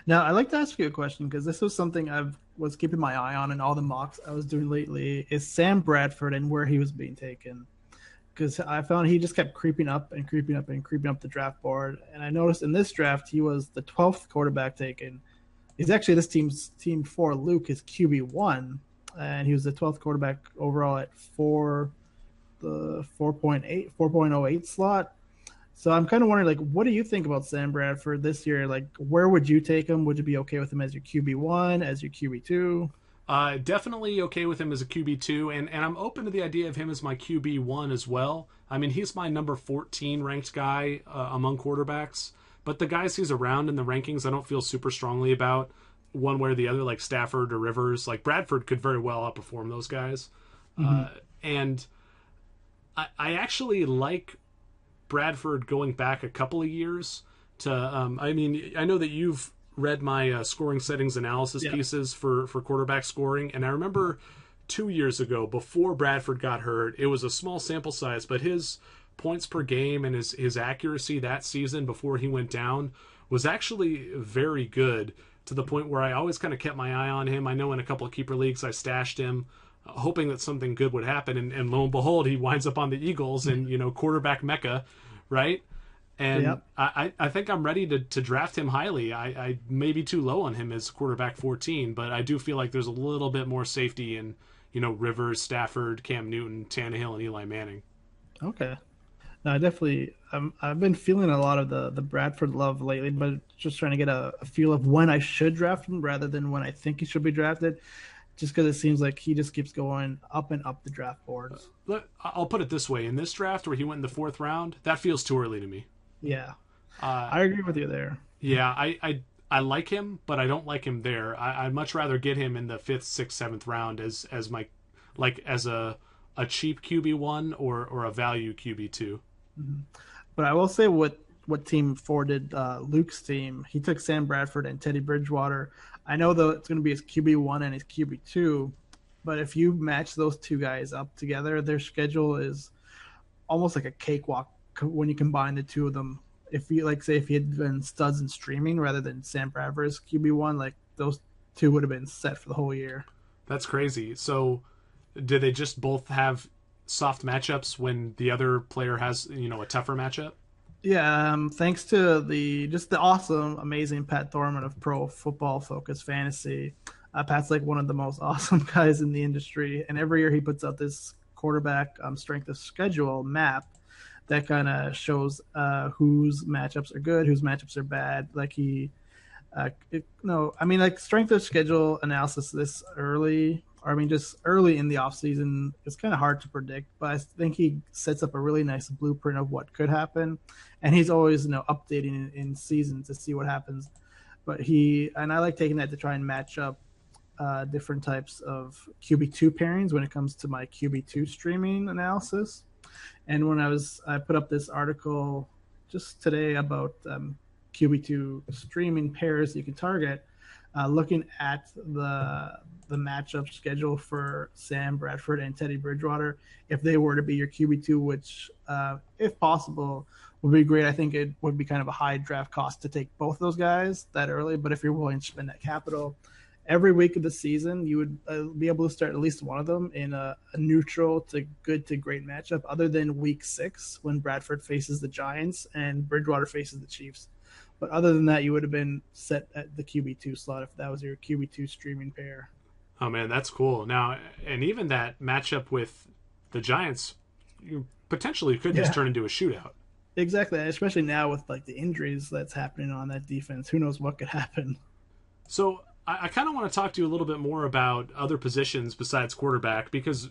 Now, I'd like to ask you a question because this was something I was keeping my eye on in all the mocks I was doing lately. Is Sam Bradford and where he was being taken? Because I found he just kept creeping up and creeping up and creeping up the draft board. And I noticed in this draft he was the 12th quarterback taken. He's actually this team's team for Luke is QB1, and he was the 12th quarterback overall at the 4.08 slot. So I'm kind of wondering, like, what do you think about Sam Bradford this year? Like, where would you take him? Would you be okay with him as your QB1, as your QB2? Definitely okay with him as a QB2, and I'm open to the idea of him as my QB1 as well. I mean, he's my number 14 ranked guy among quarterbacks, but the guys he's around in the rankings, I don't feel super strongly about one way or the other, like Stafford or Rivers. Like Bradford could very well outperform those guys. Mm-hmm. And I actually like Bradford going back a couple of years to. I mean, I know that you've read my scoring settings analysis Yeah. pieces for quarterback scoring, and I remember 2 years ago before Bradford got hurt, it was a small sample size, but his points per game and his accuracy that season before he went down was actually very good to the point where I always kind of kept my eye on him. I know in a couple of keeper leagues I stashed him hoping that something good would happen, and lo and behold he winds up on the Eagles and quarterback mecca, right? And Yep. I think I'm ready to draft him highly. I may be too low on him as quarterback 14, but I do feel like there's a little bit more safety in, Rivers, Stafford, Cam Newton, Tannehill, and Eli Manning. Okay. No, I definitely. I've been feeling a lot of the Bradford love lately, but just trying to get a feel of when I should draft him rather than when I think he should be drafted. Just because it seems like he just keeps going up and up the draft boards. I'll put it this way: in this draft where he went in the fourth round, that feels too early to me. Yeah, Uh, I agree with you there. yeah, I like him, but I don't like him there. I'd much rather get him in the fifth, sixth, seventh round as my as a cheap QB1 or a value QB2. Mhm. But I will say what team four did Luke's team. He took Sam Bradford and Teddy Bridgewater. I know though it's going to be his QB1 and his QB2, but if you match those two guys up together, their schedule is almost like a cakewalk when you combine the two of them. If you like, say, if he had been studs and streaming rather than Sam Bradford's QB1, like those two would have been set for the whole year. That's crazy. So, do they just both have soft matchups when the other player has a tougher matchup? Yeah, thanks to the awesome, amazing Pat Thorman of Pro Football Focus Fantasy. Pat's like one of the most awesome guys in the industry, and every year he puts out this quarterback strength of schedule map that kind of shows whose matchups are good, whose matchups are bad. Like no, I mean, like strength of schedule analysis this early, or I mean, just early in the offseason, it's kind of hard to predict. But I think he sets up a really nice blueprint of what could happen, and he's always updating in season to see what happens. But and I like taking that to try and match up different types of QB2 pairings when it comes to my QB2 streaming analysis. And when I put up this article just today about QB2 streaming pairs you can target, looking at the matchup schedule for Sam Bradford and Teddy Bridgewater, if they were to be your QB2, which, if possible, would be great. I think it would be kind of a high draft cost to take both those guys that early, but if you're willing to spend that capital, every week of the season, you would be able to start at least one of them in a neutral to good to great matchup, other than week 6 when Bradford faces the Giants and Bridgewater faces the Chiefs. But other than that, you would have been set at the QB2 slot if that was your QB2 streaming pair. Oh man, that's cool. Now, and even that matchup with the Giants, you potentially could just Yeah, turn into a shootout. exactly. Especially now with like the injuries that's happening on that defense, who knows what could happen. So I kind of want to talk to you a little bit more about other positions besides quarterback because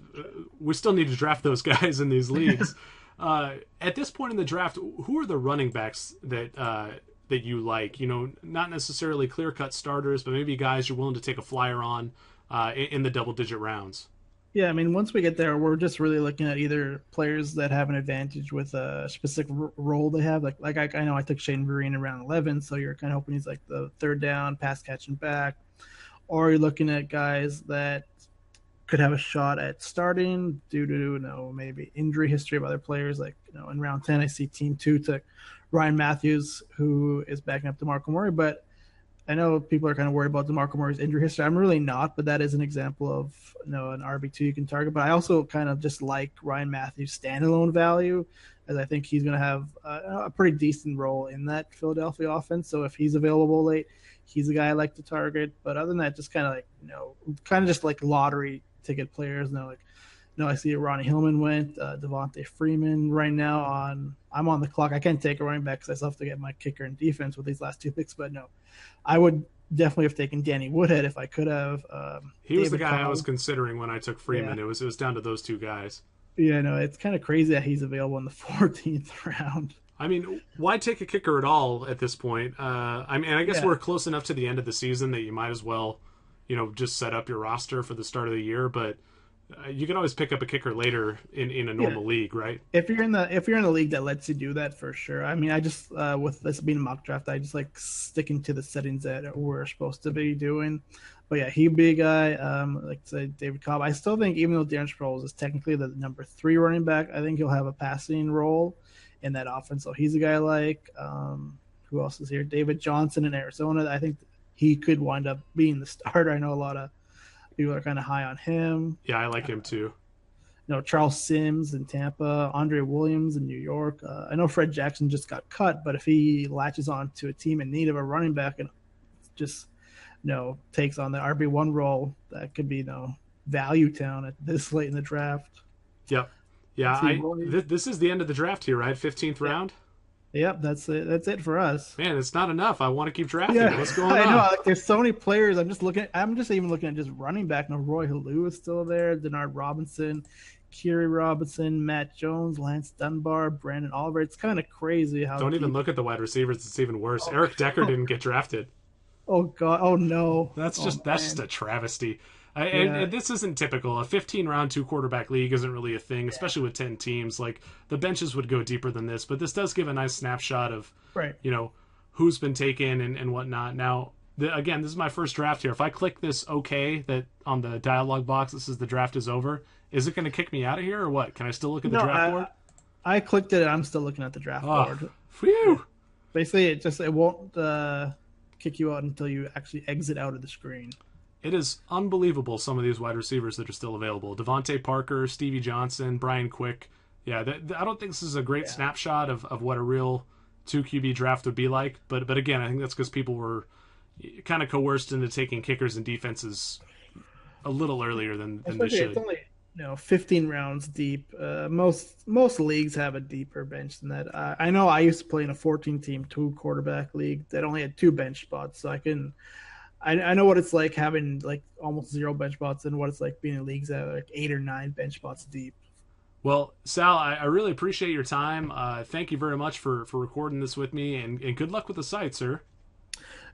we still need to draft those guys in these leagues. At this point in the draft, who are the running backs that you like? Not necessarily clear cut starters, but maybe guys you're willing to take a flyer on in the double digit rounds. Yeah, I mean, once we get there, we're just really looking at either players that have an advantage with a specific role they have. I know I took Shane Vereen in round 11, so you're kind of hoping he's like the third down, pass catching back, or you're looking at guys that could have a shot at starting due to maybe injury history of other players. Like in round 10, I see Team 2 took Ryan Matthews, who is backing up DeMarco Murray, but I know people are kind of worried about DeMarco Murray's injury history. I'm really not, but that is an example of an RB2 you can target. But I also kind of just like Ryan Matthews' standalone value, as I think he's going to have a pretty decent role in that Philadelphia offense. So if he's available late, he's a guy I like to target. But other than that, just kind of like kind of just like lottery ticket players. Like I see Ronnie Hillman went, Devontae Freeman right now I'm on the clock. I can't take a running back because I still have to get my kicker and defense with these last two picks. But no, I would definitely have taken Danny Woodhead if I could have. He was the guy I was considering when I took Freeman. Yeah. It was down to those two guys. Yeah, no, it's kind of crazy that he's available in the 14th round. I mean, why take a kicker at all at this point? I guess we're close enough to the end of the season that you might as well, just set up your roster for the start of the year. But you can always pick up a kicker later in a normal league, right? If you're in the league that lets you do that, for sure. I mean, I just with this being a mock draft, I just like sticking to the settings that we're supposed to be doing. But yeah, he'd be a guy. Like say David Cobb. I still think even though Darren Sproles is technically the number 3 running back, I think he'll have a passing role in that offense. So he's a guy like who else is here? David Johnson in Arizona. I think he could wind up being the starter. I know a lot of people are kind of high on him. Yeah, I like him too. Charles Sims in Tampa, Andre Williams in New York. I know Fred Jackson just got cut, but if he latches on to a team in need of a running back and just takes on the RB1 role, that could be value town at this late in the draft. Yep. Yeah, this is the end of the draft here, right? 15th round. Yep, that's it. That's it for us. Man, it's not enough. I want to keep drafting. What's going on? I know. Like, there's so many players. I'm just even looking at just running back. Now, Roy Halou is still there. Denard Robinson, Kiri Robinson, Matt Jones, Lance Dunbar, Brandon Oliver. It's kind of crazy how. Don't even look at the wide receivers. It's even worse. Eric Decker didn't get drafted. Oh God! Oh no! That's just a travesty. And this isn't typical. A 15-round 2-quarterback league isn't really a thing, especially with 10 teams. Like the benches would go deeper than this, but this does give a nice snapshot of who's been taken and whatnot. Now, again, this is my first draft here. If I click this OK that on the dialog box that says the draft is over, is it going to kick me out of here or what? Can I still look at the draft board? I clicked it. And I'm still looking at the draft board. Phew. Basically, it won't kick you out until you actually exit out of the screen. It is unbelievable, some of these wide receivers that are still available. Devontae Parker, Stevie Johnson, Brian Quick. Yeah, I don't think this is a great snapshot of what a real 2 QB draft would be like. But again, I think that's because people were kind of coerced into taking kickers and defenses a little earlier than they should. It's only 15 rounds deep. Most leagues have a deeper bench than that. I know I used to play in a 14-team 2-quarterback league that only had 2 bench spots, so I know what it's like having like almost 0 bench spots and what it's like being in leagues that are like 8 or 9 bench spots deep. Well, Sal, I really appreciate your time. Thank you very much for recording this with me, and good luck with the site, sir.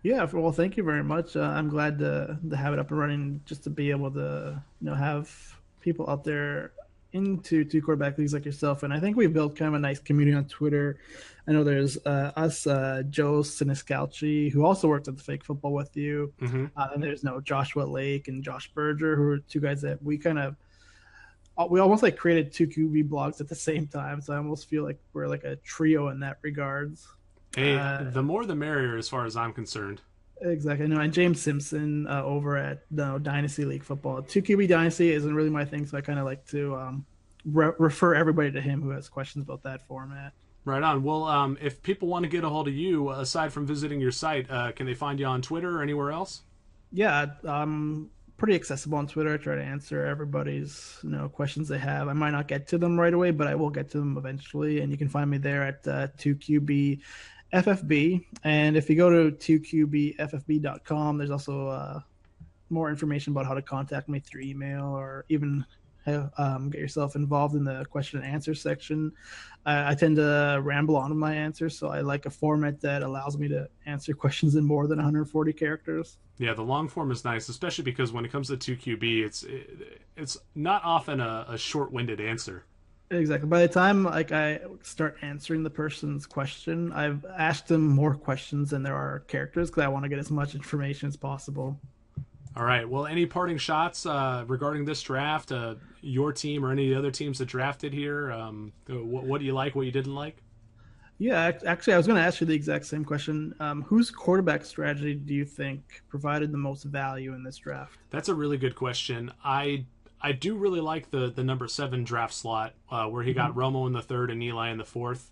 Yeah, well, thank you very much. I'm glad to have it up and running, just to be able to have people out there into 2-quarterback leagues like yourself. And I think we've built kind of a nice community on Twitter. I know there's us, Joe Siniscalchi, who also worked at the Fake Football with you. Mm-hmm. And there's Joshua Lake and Josh Berger, who are 2 guys that we almost like created 2 QB blogs at the same time. So I almost feel like we're like a trio in that regards. Hey, the more the merrier as far as I'm concerned. Exactly. No, and James Simpson over at Dynasty League Football. 2 QB Dynasty isn't really my thing, so I kind of like to refer everybody to him who has questions about that format. Right on. Well, if people want to get a hold of you, aside from visiting your site, can they find you on Twitter or anywhere else? Yeah, I'm pretty accessible on Twitter. I try to answer everybody's questions they have. I might not get to them right away, but I will get to them eventually. And you can find me there at 2QB FFB, and if you go to 2QBFFB.com, there's also more information about how to contact me through email, or even get yourself involved in the question and answer section. I tend to ramble on with my answers, so I like a format that allows me to answer questions in more than 140 characters. Yeah, the long form is nice, especially because when it comes to 2QB, it's not often a short-winded answer. Exactly. By the time I start answering the person's question, I've asked them more questions than there are characters, because I want to get as much information as possible. All right. Well, any parting shots regarding this draft, your team or any of the other teams that drafted here? What do you like, what you didn't like? Yeah, actually, I was going to ask you the exact same question. Whose quarterback strategy do you think provided the most value in this draft? That's a really good question. I do really like the number 7 draft slot where he got Mhm. Romo in the third and Eli in the fourth.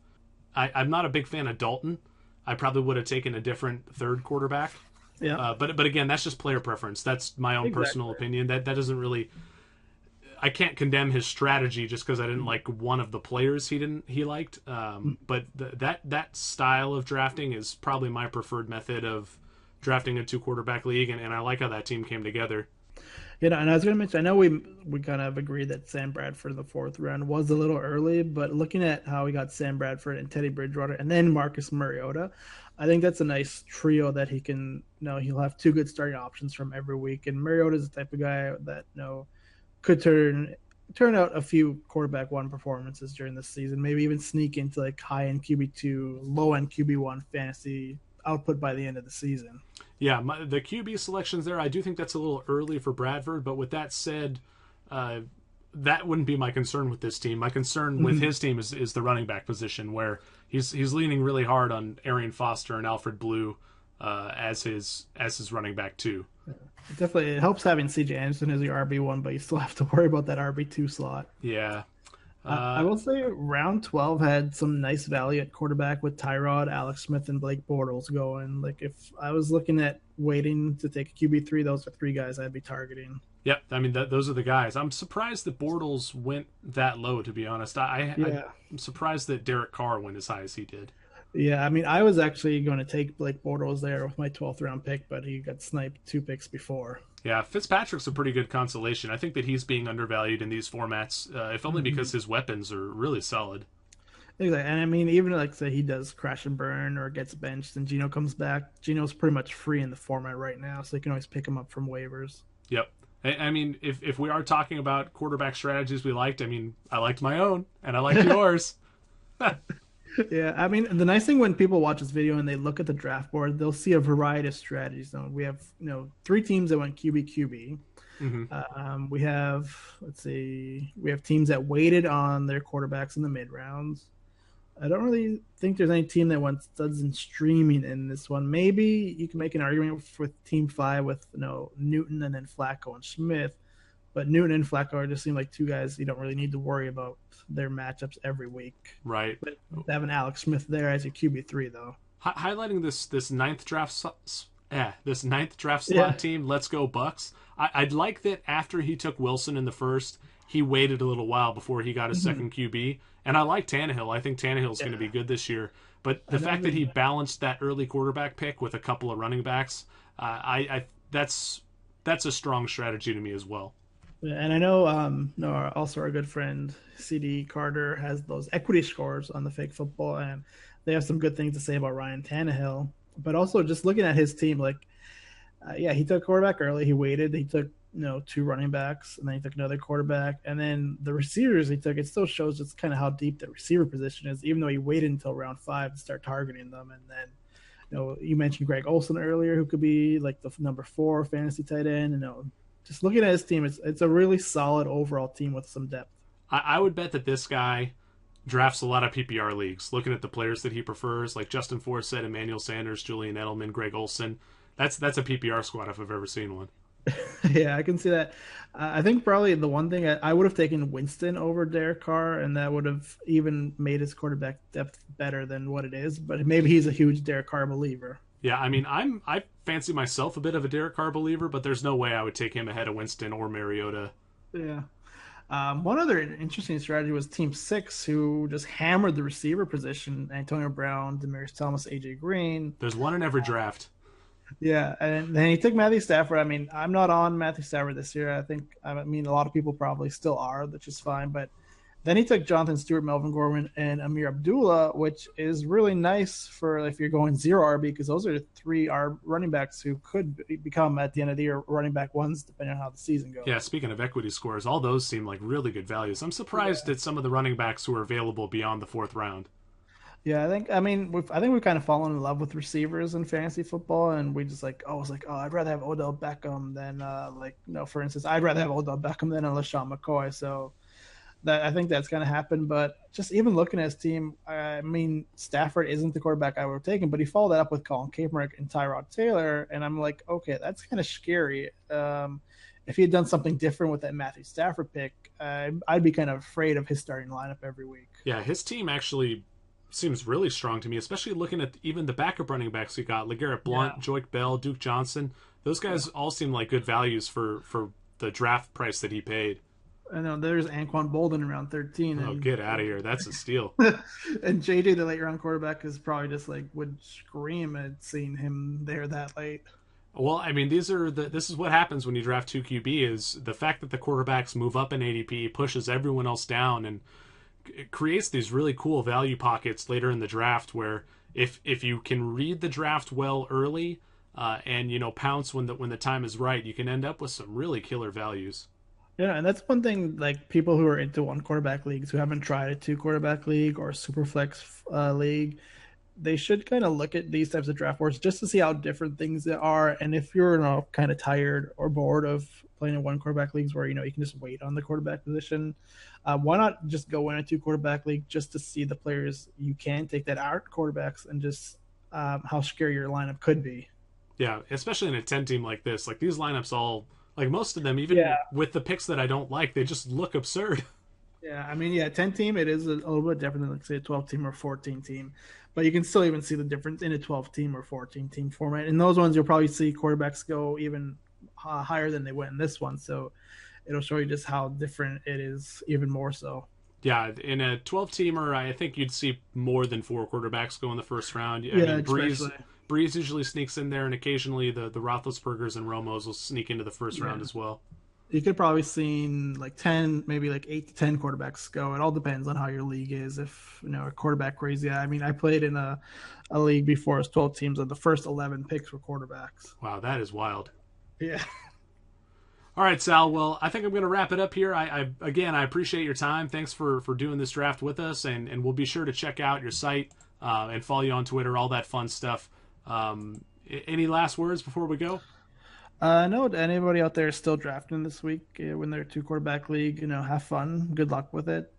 I'm not a big fan of Dalton. I probably would have taken a different third quarterback. Yeah, But again, that's just player preference. That's my own personal exactly. opinion. That doesn't really. I can't condemn his strategy just because I didn't like one of the players he liked. But that style of drafting is probably my preferred method of drafting a 2 quarterback league, and I like how that team came together. And I was going to mention, I know we kind of agreed that Sam Bradford in the fourth round was a little early, but looking at how we got Sam Bradford and Teddy Bridgewater and then Marcus Mariota, I think that's a nice trio that he can, he'll have two good starting options from every week. And Mariota is the type of guy that, could turn out a few quarterback one performances during the season, maybe even sneak into like high end QB2, low end QB1 fantasy output by the end of the season. Yeah, the QB selections there, I do think that's a little early for Bradford. But with that said, uh, that wouldn't be my concern with this team. My concern with his team is the running back position, where he's leaning really hard on Arian Foster and Alfred Blue as his running back too. Definitely, it helps having CJ Anderson as your RB1, but you still have to worry about that RB2 slot. Yeah. I Uh, will say round 12 had some nice value at quarterback with Tyrod, Alex Smith, and Blake Bortles going. Like, if I was looking at waiting to take a QB3, those are three guys I'd be targeting. yep. I mean, those are the guys. I'm surprised that Bortles went that low. To be honest, Yeah. I'm surprised that Derek Carr went as high as he did. Yeah. I mean, I was actually going to take Blake Bortles there with my 12th round pick, but he got sniped two picks before. Yeah, Fitzpatrick's a pretty good consolation. I think that he's being undervalued in these formats, if only because his weapons are really solid. Exactly. And I mean, even like say he does crash and burn or gets benched and Gino comes back, Gino's pretty much free in the format right now, so you can always pick him up from waivers. Yep. I mean, if we are talking about quarterback strategies we liked, I mean, I liked my own and I liked yours. Yeah, I mean, the nice thing when people watch this video and they look at the draft board, they'll see a variety of strategies. Now, we have, three teams that went QB QB. Hmm. We have, let's see, we have teams that waited on their quarterbacks in the mid rounds. I don't really think there's any team that went studs and streaming in this one. Maybe you can make an argument with Team Five with Newton and then Flacco and Smith, but Newton and Flacco just seem like two guys you don't really need to worry about their matchups every week. Right. But having Alex Smith there as your QB3 though. Highlighting this ninth draft Yeah. slot team. Let's go Bucks. I'd like that after he took Wilson in the first, he waited a little while before he got his Mhm. second QB. And I like Tannehill. I think Tannehill's going to be Yeah. good this year. But the And fact that then he balanced that early quarterback pick with a couple of running backs, that's a strong strategy to me as well. and I know no, also our good friend CD Carter has those equity scores on the fake football and they have some good things to say about Ryan Tannehill. But also just looking at his team, like yeah, he took quarterback early. He waited. He took two running backs, and then he took another quarterback, and then the receivers he took. It still shows just kind of how deep the receiver position is, even though he waited until round 5 to start targeting them. And then you mentioned Greg Olson earlier, who could be like the number 4 fantasy tight end. Just looking at his team, it's a really solid overall team with some depth. I would bet that this guy drafts a lot of PPR leagues. Looking at the players that he prefers, like Justin Forsett, Emmanuel Sanders, Julian Edelman, Greg Olson. That's a PPR squad if I've ever seen one. Yeah, I can see that. I think probably the one thing I would have taken Winston over Derek Carr, and that would have even made his quarterback depth better than what it is. But maybe he's a huge Derek Carr believer. Yeah, I mean, I fancy myself a bit of a Derek Carr believer, but there's no way I would take him ahead of Winston or Mariota. Yeah. One other interesting strategy was Team Six, who just hammered the receiver position: Antonio Brown, Demarius Thomas, AJ Green. There's one in every draft. Yeah, and then he took Matthew Stafford. I mean, I'm not on Matthew Stafford this year. I mean, a lot of people probably still are, which is fine. But then he took Jonathan Stewart, Melvin Gordon, and Amir Abdullah, which is really nice for if you're going zero RB, because those are three running backs who could become at the end of the year running back ones, depending on how the season goes. Yeah, speaking of equity scores, all those seem like really good values. I'm surprised at some of the running backs who are available beyond the fourth round. Yeah, I think we've kind of fallen in love with receivers in fantasy football, and we just I'd rather have Odell Beckham than for instance, I'd rather have Odell Beckham than a LaShawn McCoy. So that I think that's going to happen. But just even looking at his team, I mean, Stafford isn't the quarterback I would have taken, but he followed that up with Colin Kaepernick and Tyrod Taylor, and I'm like, okay, that's kind of scary. If he had done something different with that Matthew Stafford pick, I'd be kind of afraid of his starting lineup every week. Yeah, his team actually seems really strong to me, especially looking at even the backup running backs he got: LeGarrette Yeah, Blount, Joique Bell, Duke Johnson. Those guys all seem like good values for the draft price that he paid. I know there's Anquan Bolden around 13, Oh, get out of here! That's a steal. and JJ, the late round quarterback, is probably just like would scream at seeing him there that late. Well, I mean, this is what happens when you draft two QB is the fact that the quarterbacks move up in ADP pushes everyone else down, and it creates these really cool value pockets later in the draft where if you can read the draft well early, and pounce when the time is right, you can end up with some really killer values. Yeah, and that's one thing. Like people who are into one quarterback leagues who haven't tried a two quarterback league or super flex league, they should kind of look at these types of draft boards just to see how different things are. And if you're kind of tired or bored of playing in one quarterback leagues where you can just wait on the quarterback position, why not just go in a two quarterback league just to see the players you can take that aren't quarterbacks and just how scary your lineup could be. Yeah, especially in a 10 team like this, like these lineups all like most of them, even Yeah, with the picks that I don't like, they just look absurd. yeah. I mean, yeah, 10 team, it is a little bit different than, like, say, a 12 team or 14 team. But you can still even see the difference in a 12 team or 14 team format. In those ones, you'll probably see quarterbacks go even higher than they went in this one. So it'll show you just how different it is, even more so. Yeah, in a 12 teamer, I think you'd see more than four quarterbacks go in the first round. I Yeah, mean, Breeze especially. Breeze usually sneaks in there, and occasionally the Roethlisbergers and Romos will sneak into the first round Yeah. as well. You could probably seen like 10, maybe like 8 to 10 quarterbacks go. It all depends on how your league is. If, a quarterback crazy. I mean, I played in a league before it was 12 teams, and the first 11 picks were quarterbacks. Wow, that is wild. Yeah. All right, Sal. Well, I think I'm going to wrap it up here. I appreciate your time. Thanks for doing this draft with us, and we'll be sure to check out your site and follow you on Twitter, all that fun stuff. Any last words before we go? No, to anybody out there still drafting this week when they're two quarterback league, have fun. Good luck with it.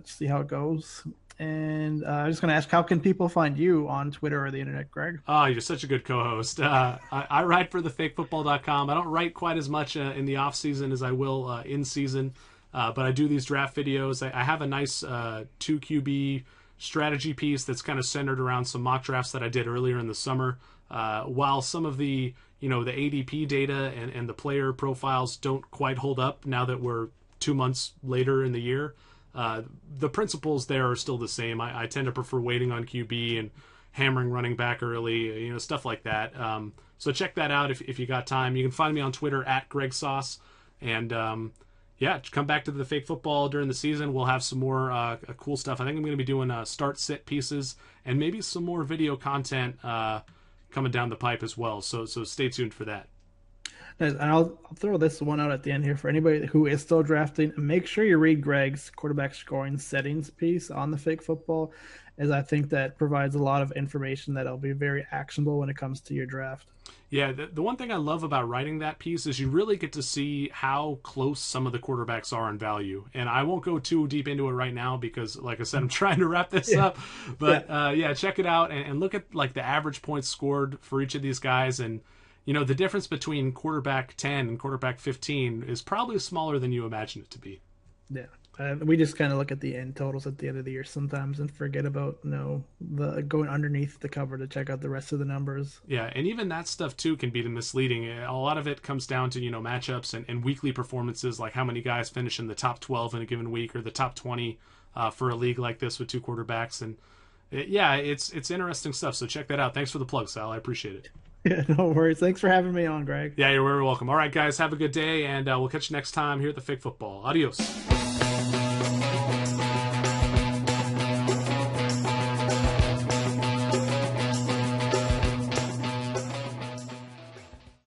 See how it goes. And I'm just going to ask, how can people find you on Twitter or the internet, Greg? Oh, you're such a good co-host. I write for thefakefootball.com. I don't write quite as much in the off season as I will in season, but I do these draft videos. I have a nice 2QB strategy piece that's kind of centered around some mock drafts that I did earlier in the summer. While some of the the ADP data and the player profiles don't quite hold up now that we're 2 months later in the year, the principles there are still the same. I tend to prefer waiting on QB and hammering running back early, stuff like that. So check that out if you got time. You can find me on Twitter at Greg Sauce. And yeah, come back to the Fake Football during the season. We'll have some more cool stuff. I think I'm going to be doing start-sit pieces and maybe some more video content coming down the pipe as well. So stay tuned for that. Nice. And I'll throw this one out at the end here for anybody who is still drafting. Make sure you read Greg's quarterback scoring settings piece on the Fake Football, as I think that provides a lot of information that'll be very actionable when it comes to your draft. Yeah, the one thing I love about writing that piece is you really get to see how close some of the quarterbacks are in value. And I won't go too deep into it right now because, like I said, I'm trying to wrap this up. But yeah, check it out and look at like the average points scored for each of these guys. And the difference between quarterback 10 and quarterback 15 is probably smaller than you imagine it to be. Yeah. We just kind of look at the end totals at the end of the year sometimes and forget about the going underneath the cover to check out the rest of the numbers. Yeah, and even that stuff too can be misleading. A lot of it comes down to matchups and weekly performances, like how many guys finish in the top 12 in a given week or the top 20 for a league like this with two quarterbacks. And it's interesting stuff. So check that out. Thanks for the plug, Sal. I appreciate it. Yeah, no worries. Thanks for having me on, Greg. Yeah, you're very welcome. All right, guys, have a good day, and we'll catch you next time here at the Fake Football. Adios.